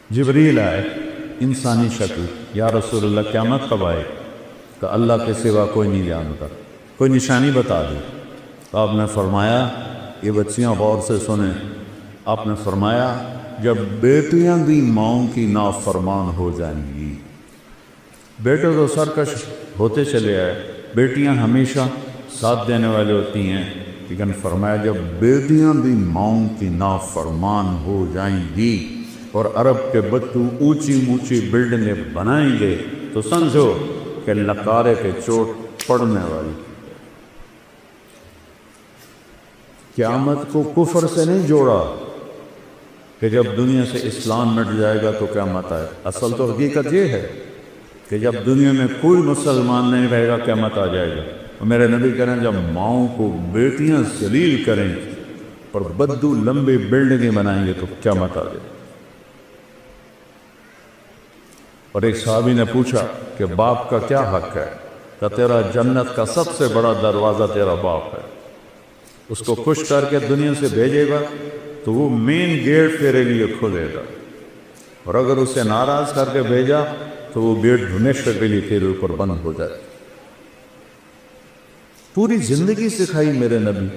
جبریل آئے انسانی شکل، یا رسول اللہ قیامت کب آئے؟ کہ اللہ کے سوا کوئی نہیں جانتا، کوئی نشانی بتا دی۔ تو آپ نے فرمایا، یہ بچیاں غور سے سنیں، آپ نے فرمایا جب بیٹیاں بھی ماؤں کی نافرمان ہو جائیں گی۔ بیٹے تو سرکش ہوتے چلے آئے، بیٹیاں ہمیشہ ساتھ دینے والے ہوتی ہیں، لیکن فرمایا جب بیٹیاں بھی ماؤں کی نافرمان ہو جائیں گی اور عرب کے بچوں اونچی اونچی بلڈنگیں بنائیں گے تو سمجھو کہ لکارے کے چوٹ پڑنے والی۔ قیامت کو کفر سے نہیں جوڑا کہ جب دنیا سے اسلام مٹ جائے گا تو قیامت آئے۔ اصل تو حقیقت یہ ہے کہ جب دنیا میں کوئی مسلمان نہیں رہے گا قیامت آ جائے گا۔ اور میرے نبی کہہ رہے ہیں جب ماؤں کو بیٹیاں ذلیل کریں اور بدو لمبی بلڈنگیں بنائیں گے تو قیامت آ جائے گا۔ اور ایک صحابی نے پوچھا کہ باپ کا کیا حق ہے؟ کہ تیرا جنت کا سب سے بڑا دروازہ تیرا باپ ہے، اس کو خوش کر کے دنیا سے بھیجے گا تو وہ مین گیٹ تیرے لیے کھلے گا، اور اگر اسے ناراض کر کے بھیجا تو وہ گیٹ ہمیشہ کے لیے تیرے اوپر بند ہو جائے۔ پوری زندگی سکھائی میرے نبی۔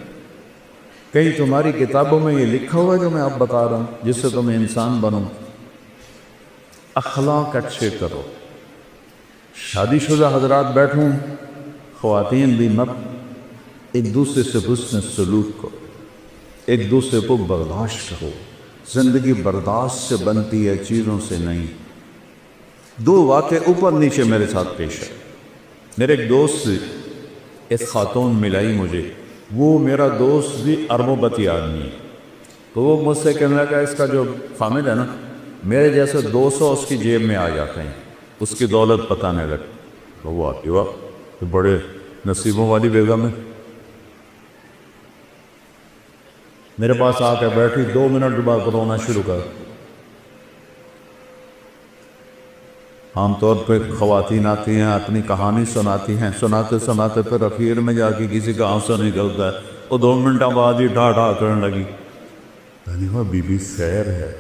کہیں تمہاری کتابوں میں یہ لکھا ہوا ہے جو میں آپ بتا رہا ہوں جس سے تمہیں انسان بنو؟ اخلاق اچھے کرو۔ شادی شدہ حضرات بیٹھوں، خواتین بھی مت، ایک دوسرے سے حسن سلوک کرو، ایک دوسرے کو برداشت کرو۔ زندگی برداشت سے بنتی ہے، چیزوں سے نہیں۔ دو واقعے اوپر نیچے میرے ساتھ پیش ہے۔ میرے ایک دوست ایک خاتون ملائی مجھے، وہ میرا دوست بھی اربوں آدمی ہے، تو وہ مجھ سے کہنے لگا اس کا جو خامد ہے نا، میرے جیسے 200 اس کی جیب میں آ جاتے ہیں، اس کی دولت بتانے لگے۔ تو وہ آتی واہ بڑے نصیبوں والی بیگم ہے۔ میرے پاس آ کے بیٹھی، 2 منٹ بعد رونا شروع کر۔ عام طور پہ خواتین آتی ہیں، اپنی کہانی سناتی ہیں، سناتے سناتے پھر اخیر میں جا کے کسی کا آنسو نکلتا ہے، وہ 2 منٹ بعد ہی ڈھا ڈھا کرنے لگی۔ بی بی خیر ہے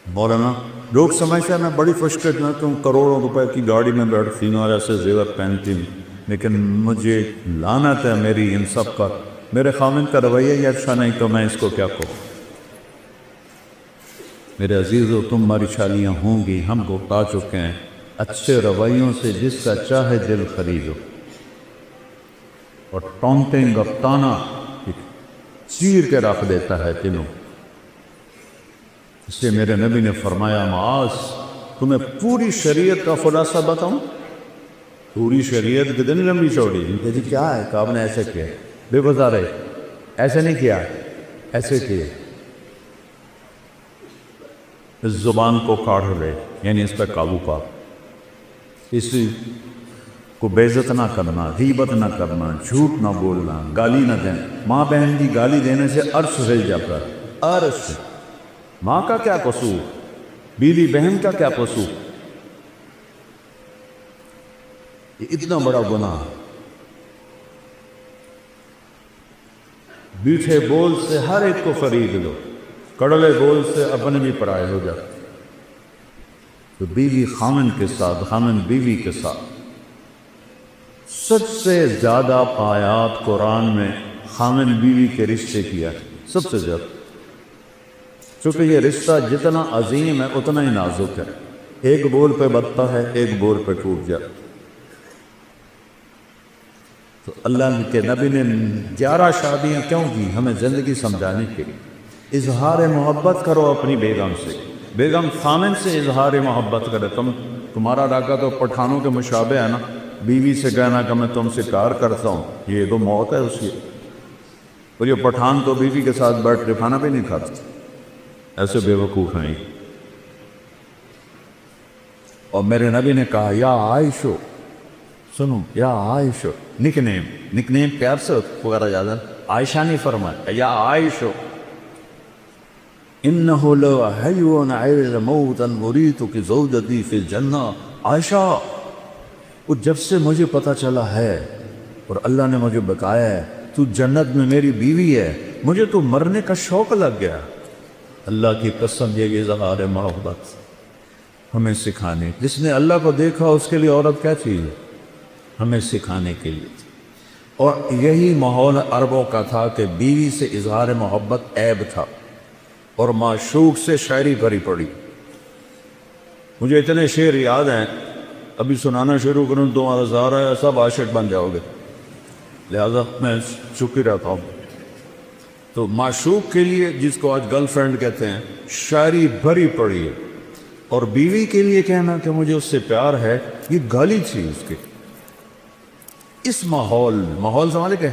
مولانا، لوگ سمجھتے ہیں میں بڑی فرسٹریٹ میں کہ کروڑوں روپے کی گاڑی میں بیٹھتی ہوں اور ایسے زیور پہنتی ہوں، لیکن مجھے لعنت ہے میری ان سب کا، میرے خامن کا رویہ ہی اچھا نہیں تو میں اس کو کیا کہوں۔ میرے عزیزو، تمہاری شادیاں ہوں گی، ہم کو بتا چکے ہیں، اچھے رویوں سے جس کا چاہے دل خریدو، اور ٹونٹنگ اور تانا چیر کے رکھ دیتا ہے دلوں۔ اس سے میرے نبی نے فرمایا، معاذ تمہیں پوری شریعت کا خلاصہ بتاؤں؟ پوری شریعت کتنی لمبی چوڑی؟ جی کیا ہے کہ آپ نے ایسے کیا؟ بے گزارے ایسے نہیں کیا، ایسے کیے۔ اس زبان کو کاٹ لے، یعنی اس پہ قابو پا، اسی کو بے عزت نہ کرنا، غیبت نہ کرنا، جھوٹ نہ بولنا، گالی نہ دینا۔ ماں بہن کی گالی دینے سے عرش ہل جاتا ہے، عرش۔ ماں کا کیا قصور، بیوی بہن کا کیا قصور؟ یہ اتنا بڑا گناہ ہے۔ میٹھے بول سے ہر ایک کو خرید لو، کڑوے بول سے اپنے بھی پرائے ہو جاتے۔ تو بیوی خامن کے ساتھ، خامن بیوی کے ساتھ، سب سے زیادہ آیات قرآن میں خامن بیوی کے رشتے کیا ہے، سب سے زیادہ، چونکہ یہ رشتہ جتنا عظیم ہے اتنا ہی نازک ہے۔ ایک بول پہ بتتا ہے، ایک بول پہ ٹوٹ جاتا۔ تو اللہ کے نبی نے 11 شادیاں کیوں کی؟ ہمیں زندگی سمجھانے کے لیے۔ اظہار محبت کرو اپنی بیگم سے، بیگم خامن سے اظہار محبت کرے۔ تمہارا راکہ تو پٹھانوں کے مشابہ ہے نا، بیوی سے کہنا کہ میں تم سے پیار کرتا ہوں، یہ تو موت ہے اس کی۔ اور یہ پٹھان تو بیوی کے ساتھ بیٹھ کے کھانا بھی نہیں کھاتا، ایسے بے وقوف ہیں۔ اور میرے نبی نے کہا، یا عائشو، سنو، یا عائشو، نک نیم پیار سے وغیرہ زیادہ عائشہ نہیں فرمایا، یا عائشو انہو لحیون عیز موتا مریتک زوجتی فی الجنہ۔ عائشہ، وہ جب سے مجھے پتہ چلا ہے اور اللہ نے مجھے بتایا ہے تو جنت میں میری بیوی ہے، مجھے تو مرنے کا شوق لگ گیا۔ اللہ کی قسم، یہ اظہار محبت۔ ہمیں سکھانے، جس نے اللہ کو دیکھا اس کے لیے عورت کیا چیز ہے؟ ہمیں سکھانے کے لیے. اور یہی ماحول عربوں کا تھا کہ بیوی سے اظہار محبت عیب تھا اور معشوق سے شاعری بھری پڑی. مجھے اتنے شعر یاد ہیں، ابھی سنانا شروع کروں تو تمہارا سہارا ہے سب عاشق بن جاؤ گے، لہذا میں چپ ہی رہتا ہوں. تو معشوق کے لیے، جس کو آج گرل فرینڈ کہتے ہیں، شاعری بھری پڑی ہے. اور بیوی کے لیے کہنا کہ مجھے اس سے پیار ہے، یہ گالی تھی اس کی. اس ماحول سمجھ گئے،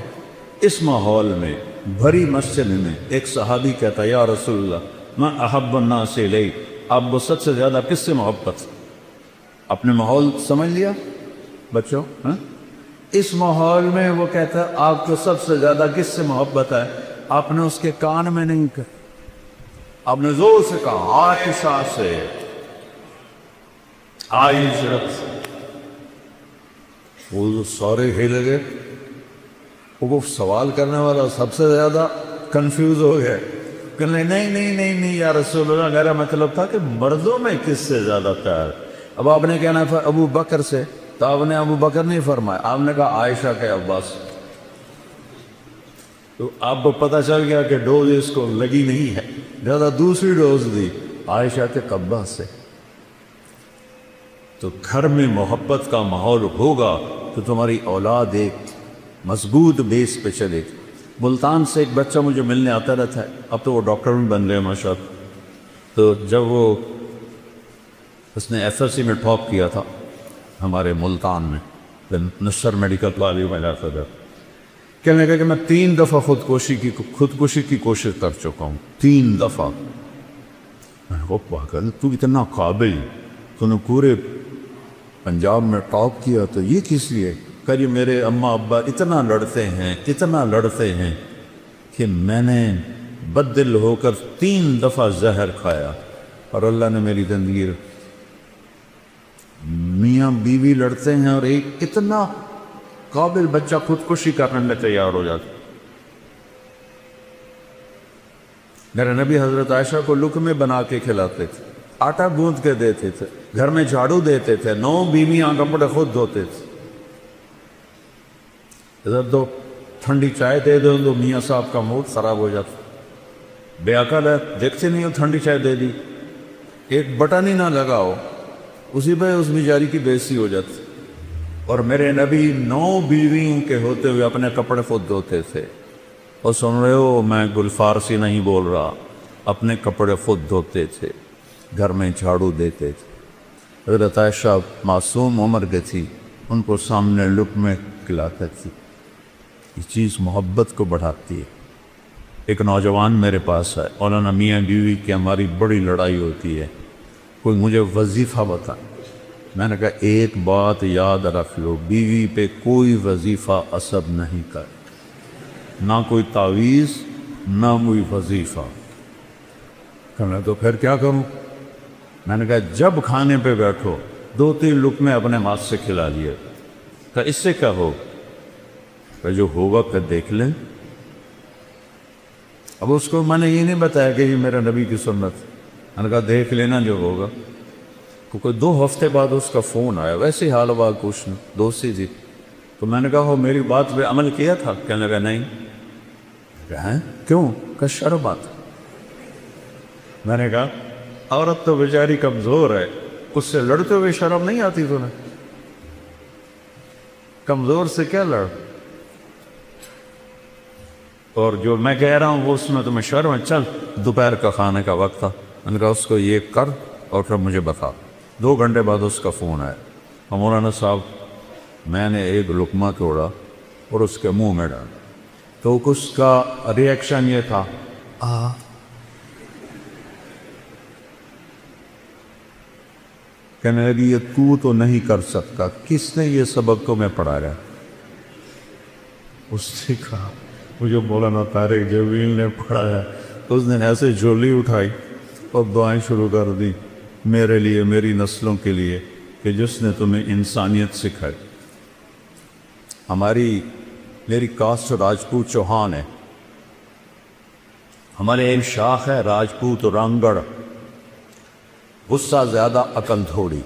اس ماحول میں بھری مسجد میں ایک صحابی کہتا ہے یا رسول اللہ میں احب الناس الیک، آپ وسعت سے زیادہ کس سے محبت؟ اپنے ماحول سمجھ لیا بچوں؟ اس ماحول میں وہ کہتا ہے آپ کو سب سے زیادہ کس سے محبت ہے؟ آپ نے اس کے کان میں نہیں کہا، آپ نے زور سے کہا عائشہ سے، عائشہ سے. وہ سارے ہل گئے. وہ سوال کرنے والا سب سے زیادہ کنفیوز ہو گیا، کہ نہیں یا رسول اللہ، میرا مطلب تھا کہ مردوں میں کس سے زیادہ پیار. اب آپ نے کہنا تھا ابو بکر سے، تو آپ نے ابو بکر نہیں فرمایا، آپ نے کہا عائشہ کے عباس. تو آپ کو پتہ چل گیا کہ ڈوز اس کو لگی نہیں ہے، زیادہ دوسری ڈوز دی عائشہ کے عباس سے. تو گھر میں محبت کا ماحول ہوگا تو تمہاری اولاد ایک مضبوط بیس پہ چلے گی. ملتان سے ایک بچہ مجھے ملنے آتا رہتا ہے، اب تو وہ ڈاکٹر بھی بن رہے ہیں ماشاء اللہ. تو جب اس نے ایف ایس سی میں ٹاپ کیا تھا ہمارے ملتان میں، نصر میڈیکل کالج میں جاتا تھا، کہنے لگا کہ میں 3 دفعہ خودکشی کی کوشش کر چکا ہوں، 3 دفعہ. میں پاگل، تو اتنا قابل، تو نے پورے پنجاب میں ٹاپ کیا، تو یہ کس لیے؟ کہ میرے اماں ابا اتنا لڑتے ہیں کہ میں نے بددل ہو کر 3 دفعہ زہر کھایا اور اللہ نے میری زندگی. میاں بیوی لڑتے ہیں اور ایک اتنا قابل بچہ خودکشی کرنے میں تیار ہو جاتا. میرے نبی حضرت عائشہ کو لقمے بنا کے کھلاتے تھے، آٹا گوندھ کے دیتے تھے، گھر میں جھاڑو دیتے تھے، 9 بیویاں کپڑے خود دھوتے تھے. ادھر دو ٹھنڈی چائے دے دو تو میاں صاحب کا موڈ خراب ہو جاتا. بے عقل ہے، دیکھتے نہیں ہو ٹھنڈی چائے دے دی، ایک بٹن ہی نہ لگاؤ، اسی پہ اس بیچاری کی بے عزتی ہو جاتی. اور میرے نبی 9 بیویوں کے ہوتے ہوئے اپنے کپڑے خود دھوتے تھے. اور سن رہے ہو، میں گل فارسی نہیں بول رہا، اپنے کپڑے خود دھوتے تھے، گھر میں جھاڑو دیتے تھے. حضرت عائشہ معصوم عمر کے تھی، ان کو سامنے لقمے کھلاتے تھی. یہ چیز محبت کو بڑھاتی ہے. ایک نوجوان میرے پاس ہے، مولانا میاں بیوی کی ہماری بڑی لڑائی ہوتی ہے، کوئی مجھے وظیفہ بتا. میں نے کہا ایک بات یاد رکھ لو، بیوی پہ کوئی وظیفہ اثر نہیں کر، نہ کوئی تعویذ نہ کوئی وظیفہ. کہنا تو پھر کیا کروں؟ میں نے کہا جب کھانے پہ بیٹھو 2-3 لقمے اپنے ہاتھ سے کھلا لیے. کہا اس سے کیا ہو؟ کہ جو ہوگا پھر دیکھ لیں. اب اس کو میں نے یہ نہیں بتایا کہ یہ میرا نبی کی سنت. میں نے کہا دیکھ لینا جو ہوگا. کیونکہ 2 ہفتے بعد اس کا فون آیا، ویسے ہی حال بات پوچھنا، دوستی تھی. تو میں نے کہا وہ میری بات پہ عمل کیا تھا؟ کہنے لگا نہیں. کہا کیوں؟ کہ شرم بات. میں نے کہا عورت تو بیچاری کمزور ہے، اس سے لڑتے ہوئے شرم نہیں آتی تمہیں؟ کمزور سے کیا لڑ؟ اور جو میں کہہ رہا ہوں وہ اس میں تمہیں شرم ہے؟ چل دوپہر کا کھانے کا وقت تھا، میں نے کہا اس کو یہ کر اور پھر مجھے بتا. 2 گھنٹے بعد اس کا فون آیا، مولانا صاحب میں نے ایک لقمہ توڑا اور اس کے منہ میں ڈالا. تو اس کا ریئیکشن یہ تھا کہنے لگی یہ تو نہیں کر سکتا، کس نے یہ سبق تو میں پڑھایا؟ اس نے کہا مجھے مولانا طارق جبیل نے پڑھایا. اس نے ایسے جھولی اٹھائی اور دعائیں شروع کر دی میرے لیے، میری نسلوں کے لیے، کہ جس نے تمہیں انسانیت سکھائی. میری کاسٹ راجپوت چوہان ہے، ہمارے ایک شاخ ہے راجپوت رنگڑ. غصہ زیادہ عقل تھوڑی.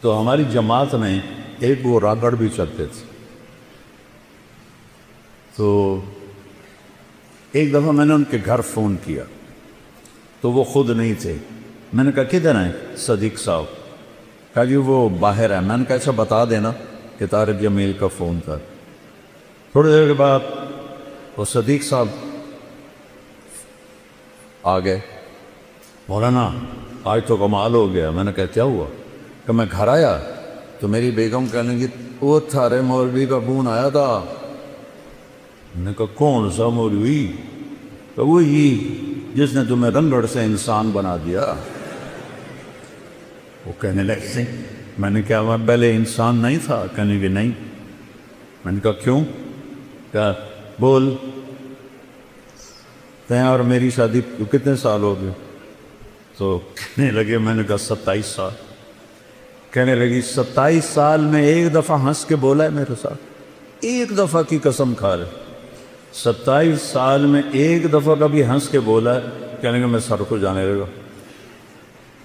تو ہماری جماعت میں ایک وہ راگڑ بھی چلتے تھے. تو ایک دفعہ میں نے ان کے گھر فون کیا تو وہ خود نہیں تھے. میں نے کہا کدھر ہیں صدیق صاحب؟ کہا جی وہ باہر ہے. میں نے کہا اچھا بتا دینا کہ طارق جمیل کا فون تھا. تھوڑی دیر کے بعد وہ صدیق صاحب آ گئے. مولانا آج تو کمال ہو گیا. میں نے کہا کیا ہوا؟ کہ میں گھر آیا تو میری بیگم کہنے لگی وہ تھارے مولوی کا فون آیا تھا. میں نے کہا کون سا مولوی؟ کہ وہی جس نے تمہیں رنگڑ سے انسان بنا دیا. وہ کہنے لگے میں نے کہا میں پہلے انسان نہیں تھا؟ کہنے کہ نہیں. میں نے کہا کیوں؟ کہا بول تے اور میری شادی کتنے سال ہو گئے؟ تو کہنے لگے میں نے کہا 27 سال. کہنے لگی 27 سال میں ایک دفعہ ہنس کے بولا ہے میرے ساتھ؟ ایک دفعہ کی قسم کھا رہے. 27 سال میں ایک دفعہ کبھی ہنس کے بولا ہے؟ کہنے کہ میں سر کو جانے لگا.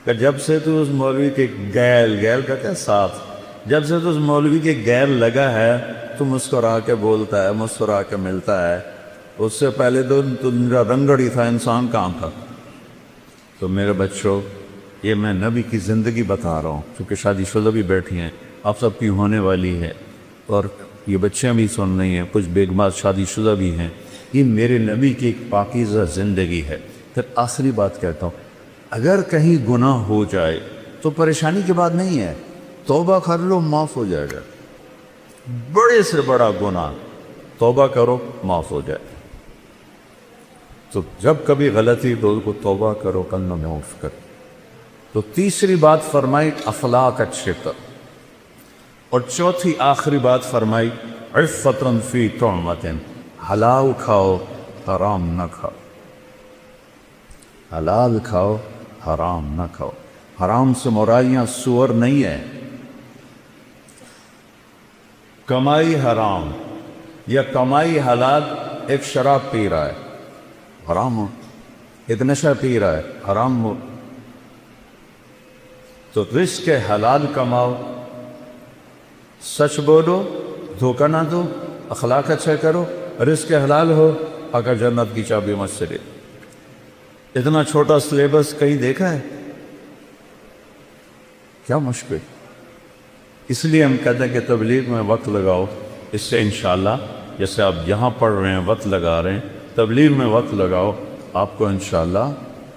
کہ جب سے تو اس مولوی کے گیل کا کیا ساتھ، جب سے تو اس مولوی کے گیل لگا ہے تو مسکرا کے بولتا ہے، مسکرا کے ملتا ہے. اس سے پہلے تو میرا رنگڑ ہی تھا، انسان کام تھا. تو میرے بچوں یہ میں نبی کی زندگی بتا رہا ہوں، چونکہ شادی شدہ بھی بیٹھی ہیں، آپ سب کی ہونے والی ہے اور یہ بچیاں بھی سن رہی ہیں، کچھ بیگمات شادی شدہ بھی ہیں. یہ میرے نبی کی ایک پاکیزہ زندگی ہے. پھر آخری بات کہتا ہوں، اگر کہیں گناہ ہو جائے تو پریشانی کی بات نہیں ہے، توبہ کر لو معاف ہو جائے گا. بڑے سے بڑا گناہ توبہ کرو معاف ہو جائے. تو جب کبھی غلطی تو کو توبہ کرو، کلمہ معاف کرو. تو تیسری بات فرمائی اخلاق اچھے کر، اور چوتھی آخری بات فرمائی عفتن فی طعمۃ، حلال کھاؤ حرام نہ کھاؤ. حلال کھاؤ حرام نہ کھاؤ. حرام سے مرائیاں سور نہیں ہے. کمائی حرام یا کمائی حلال. ایک شراب پی رہا ہے حرام ہو، ایک نشہ پی رہا ہے حرام ہو. تو رزق حلال کماؤ، سچ بولو، دھوکہ نہ دو، اخلاق اچھا کرو. رزق حلال ہو اگر جنت کی چابی مجھ سے لے. اتنا چھوٹا سلیبس کہیں دیکھا ہے؟ کیا مشکل. اس لیے ہم کہتے ہیں کہ تبلیغ میں وقت لگاؤ. اس سے انشاءاللہ جیسے آپ یہاں پڑھ رہے ہیں وقت لگا رہے ہیں، تبلیغ میں وقت لگاؤ. آپ کو انشاءاللہ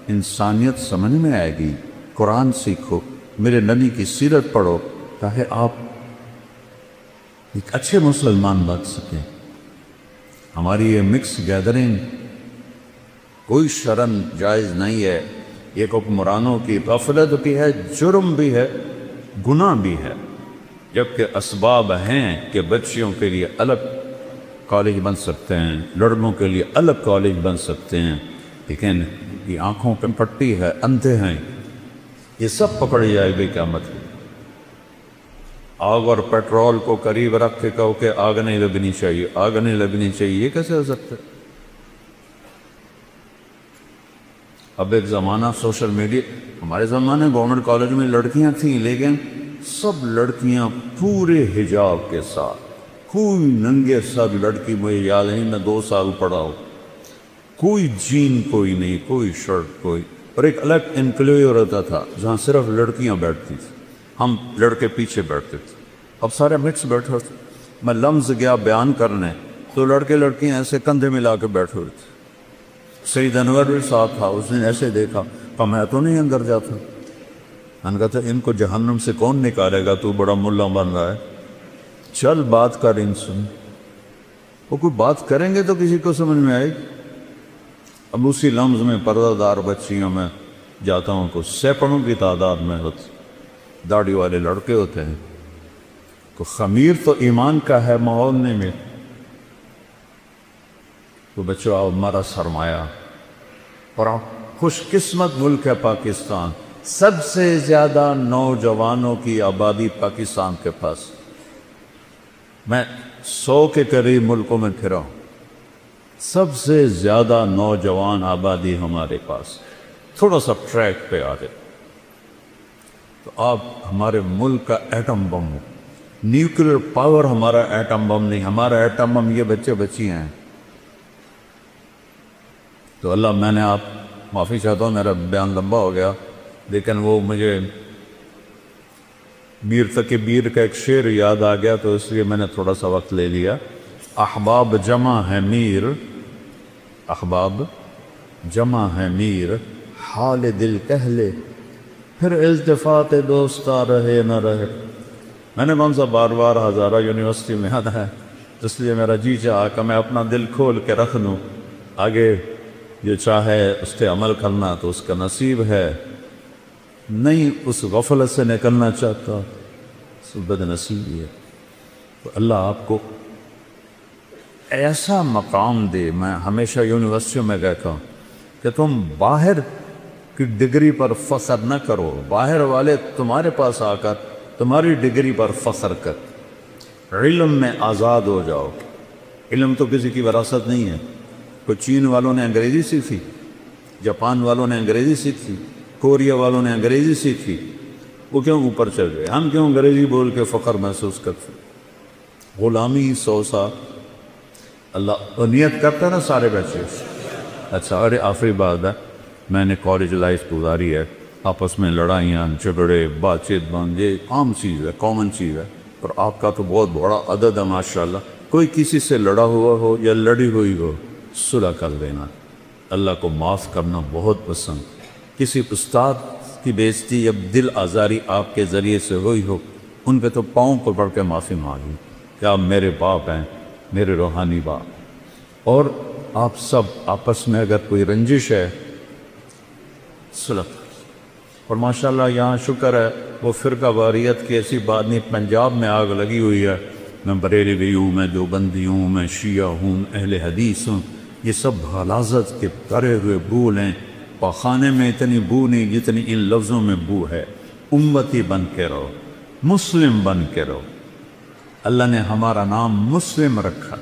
انسانیت سمجھ میں آئے گی. قرآن سیکھو، میرے نبی کی سیرت پڑھو تاکہ آپ ایک اچھے مسلمان بن سکیں. ہماری یہ مکس گیدرنگ کوئی شرم جائز نہیں ہے. یہ حکمرانوں کی غفلت بھی ہے، جرم بھی ہے، گناہ بھی ہے. جبکہ اسباب ہیں کہ بچیوں کے لیے الگ کالج بن سکتے ہیں، لڑکوں کے لیے الگ کالج بن سکتے ہیں، لیکن یہ آنکھوں پہ پٹی ہے، اندھے ہیں. یہ سب پکڑ جائے گی قیامت میں. آگ اور پیٹرول کو قریب رکھ کے کہو کہ آگ نہیں لگنی چاہیے، آگ نہیں لگنی چاہیے، یہ کیسے ہو سکتا ہے؟ اب ایک زمانہ سوشل میڈیا، ہمارے زمانے گورنمنٹ کالج میں لڑکیاں تھیں لیکن سب لڑکیاں پورے حجاب کے ساتھ، کوئی ننگے سر لڑکی مجھے یاد نہیں میں 2 سال پڑھا ہوں، کوئی جین کوئی نہیں، کوئی شرٹ کوئی. اور ایک الگ انکلیو رہتا تھا جہاں صرف لڑکیاں بیٹھتی تھیں، ہم لڑکے پیچھے بیٹھتے تھے. اب سارے مکس بیٹھے تھے. میں لمز گیا بیان کرنے تو لڑکے لڑکیاں ایسے کندھے ملا کے بیٹھے ہوئے تھے. سید انور بھی ساتھ تھا، اس نے ایسے دیکھا کہ میں تو نہیں اندر جاتا. میں نے کہا تھا ان کو جہنم سے کون نکالے گا، تو بڑا ملا بن رہا ہے، چل بات کر ان سے. وہ کوئی بات کریں گے تو کسی کو سمجھ میں آئے گی. اب اسی لمز میں پردہ دار بچیوں میں جاتا ہوں کو سینکڑوں کی تعداد میں ہوتی داڑھی والے لڑکے ہوتے ہیں. تو خمیر تو ایمان کا ہے، ماحول نہیں میں. تو بچوں آپ ہمارا سرمایہ اور خوش قسمت ملک ہے پاکستان. سب سے زیادہ نوجوانوں کی آبادی پاکستان کے پاس. میں 100 کے قریب ملکوں میں پھرا ہوں، سب سے زیادہ نوجوان آبادی ہمارے پاس. تھوڑا سا ٹریک پہ آ جائے تو آپ ہمارے ملک کا ایٹم بم ہو. نیوکلیر پاور ہمارا ایٹم بم نہیں، ہمارا ایٹم بم یہ بچے بچی ہیں. تو اللہ، میں نے آپ معافی چاہتا ہوں، میرا بیان لمبا ہو گیا، لیکن وہ مجھے میر تقی میر کا ایک شعر یاد آ گیا تو اس لیے میں نے تھوڑا سا وقت لے لیا. احباب جمع ہے میر، احباب جمع ہے میر، حال دل کہہ لے پھر التفات دوستا رہے نہ رہے. میں نے کون سا بار بار ہزارہ یونیورسٹی میں آنا ہے، اس لیے میرا جی چاہا کہ میں اپنا دل کھول کے رکھ لوں، آگے جو چاہے اس پہ عمل کرنا تو اس کا نصیب ہے، نہیں اس غفلت سے نکلنا چاہتا تو بد نصیبی ہے. تو اللہ آپ کو ایسا مقام دے. میں ہمیشہ یونیورسٹیوں میں کہتا ہوں کہ تم باہر کی ڈگری پر فخر نہ کرو، باہر والے تمہارے پاس آ کر تمہاری ڈگری پر فخر کر. علم میں آزاد ہو جاؤ. علم تو کسی کی وراثت نہیں ہے. کوئی چین والوں نے انگریزی سیکھی، جاپان والوں نے انگریزی سیکھی، کوریا والوں نے انگریزی سیکھی، وہ کیوں اوپر چل گئے؟ ہم کیوں انگریزی بول کے فخر محسوس کرتے؟ غلامی 100 سال اللہ نیت کرتا ہے نا سارے بچے. اچھا، اور آخری بات ہے، میں نے کالج لائف گزاری ہے، آپس میں لڑائیاں جھگڑے بات چیت بند، یہ عام چیز ہے، کامن چیز ہے. اور آپ کا تو بہت بڑا عدد ہے ماشاءاللہ. کوئی کسی سے لڑا ہوا ہو یا لڑی ہوئی ہو، صلح کر دینا. اللہ کو معاف کرنا بہت پسند. کسی استاد کی بےعزتی یا دل آزاری آپ کے ذریعے سے ہوئی ہو، ان پہ تو پاؤں کو پڑھ کے معافی مانگی کہ آپ میرے باپ ہیں، میرے روحانی باپ. اور آپ سب آپس میں اگر کوئی رنجش ہے، صلح. اور ماشاءاللہ یہاں شکر ہے وہ فرقہ واریت کی ایسی بات نہیں. پنجاب میں آگ لگی ہوئی ہے، میں بریلوی ہوں، میں دیوبندی ہوں، میں شیعہ ہوں، اہل حدیث ہوں، یہ سب غلاظت کے کرے ہوئے بھول ہیں. پاخانے میں اتنی بو نہیں جتنی ان لفظوں میں بو ہے. امتی بن کے رہو، مسلم بن کے رہو. اللہ نے ہمارا نام مسلم رکھا.